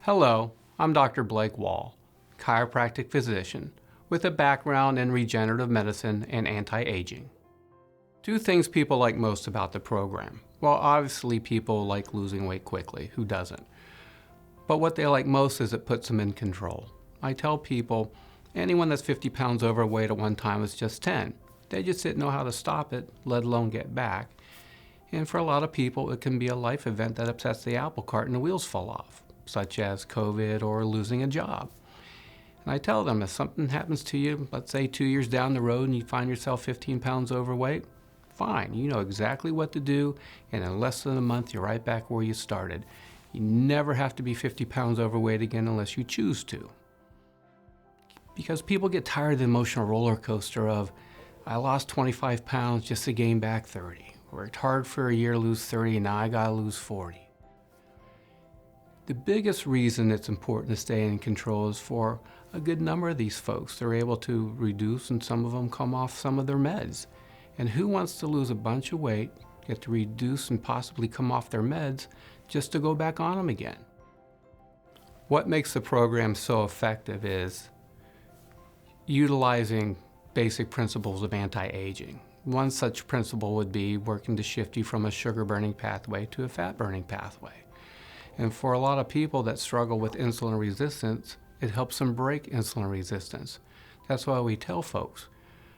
Hello, I'm Dr. Blake Wall, chiropractic physician with a background in regenerative medicine and anti-aging. Two things people like most about the program. Well, obviously people like losing weight quickly, who doesn't? But what they like most is it puts them in control. I tell people, anyone that's 50 pounds overweight at one time is just 10. They just didn't know how to stop it, let alone get back. And for a lot of people, it can be a life event that upsets the apple cart and the wheels fall off, such as COVID or losing a job. And I tell them, if something happens to you, let's say 2 years down the road and you find yourself 15 pounds overweight, fine, you know exactly what to do, and in less than a month, you're right back where you started. You never have to be 50 pounds overweight again unless you choose to. Because people get tired of the emotional roller coaster of, I lost 25 pounds just to gain back 30. Worked hard for a year to lose 30, and now I gotta lose 40. The biggest reason it's important to stay in control is for a good number of these folks. They're able to reduce, and some of them come off some of their meds. And who wants to lose a bunch of weight, get to reduce and possibly come off their meds just to go back on them again? What makes the program so effective is utilizing basic principles of anti-aging. One such principle would be working to shift you from a sugar-burning pathway to a fat-burning pathway. And for a lot of people that struggle with insulin resistance, it helps them break insulin resistance. That's why we tell folks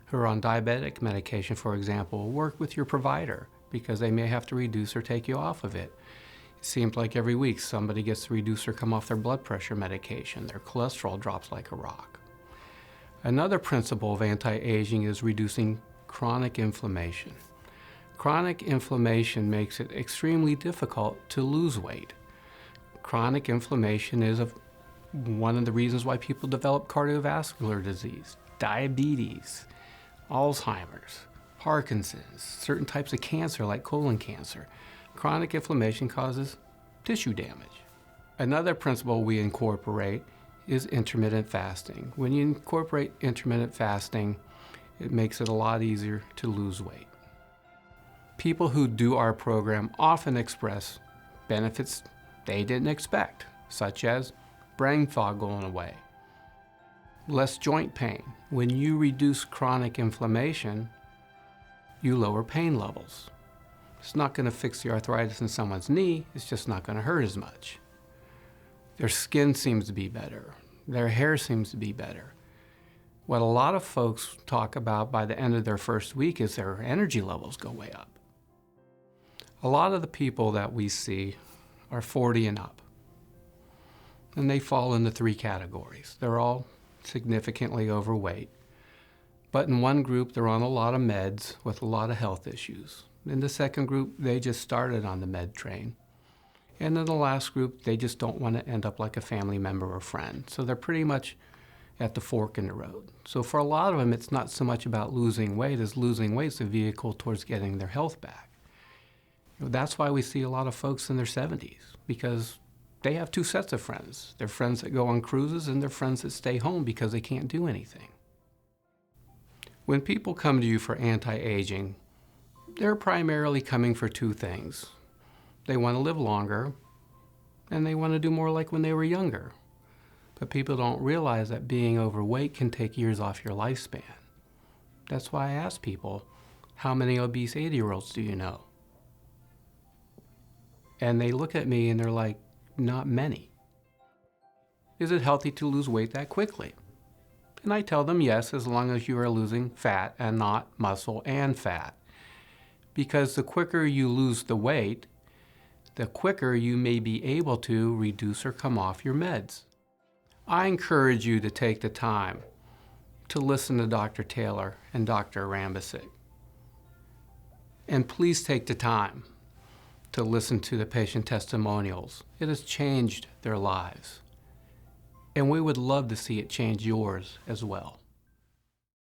who are on diabetic medication, for example, work with your provider because they may have to reduce or take you off of it. It seems like every week somebody gets to reduce or come off their blood pressure medication. Their cholesterol drops like a rock. Another principle of anti-aging is reducing chronic inflammation. Chronic inflammation makes it extremely difficult to lose weight. Chronic inflammation is one of the reasons why people develop cardiovascular disease, diabetes, Alzheimer's, Parkinson's, certain types of cancer like colon cancer. Chronic inflammation causes tissue damage. Another principle we incorporate is intermittent fasting. When you incorporate intermittent fasting, it makes it a lot easier to lose weight. People who do our program often express benefits they didn't expect, such as brain fog going away, less joint pain. When you reduce chronic inflammation, you lower pain levels. It's not going to fix the arthritis in someone's knee, it's just not going to hurt as much. Their skin seems to be better, their hair seems to be better. What a lot of folks talk about by the end of their first week is their energy levels go way up. A lot of the people that we see are 40 and up, and they fall into three categories. They're all significantly overweight, but in one group they're on a lot of meds with a lot of health issues. In the second group, they just started on the med train. And in the last group, they just don't want to end up like a family member or friend. So they're pretty much at the fork in the road. So for a lot of them, it's not so much about losing weight as losing weight is a vehicle towards getting their health back. That's why we see a lot of folks in their 70s, because they have two sets of friends. Their friends that go on cruises and their friends that stay home because they can't do anything. When people come to you for anti-aging, they're primarily coming for two things. They want to live longer, and they want to do more like when they were younger. But people don't realize that being overweight can take years off your lifespan. That's why I ask people, how many obese 80-year-olds do you know? And they look at me and they're like, not many. Is it healthy to lose weight that quickly? And I tell them yes, as long as you are losing fat and not muscle and fat. Because the quicker you lose the weight, the quicker you may be able to reduce or come off your meds. I encourage you to take the time to listen to Dr. Taylor and Dr. Rambisic. And please take the time to listen to the patient testimonials. It has changed their lives. And we would love to see it change yours as well.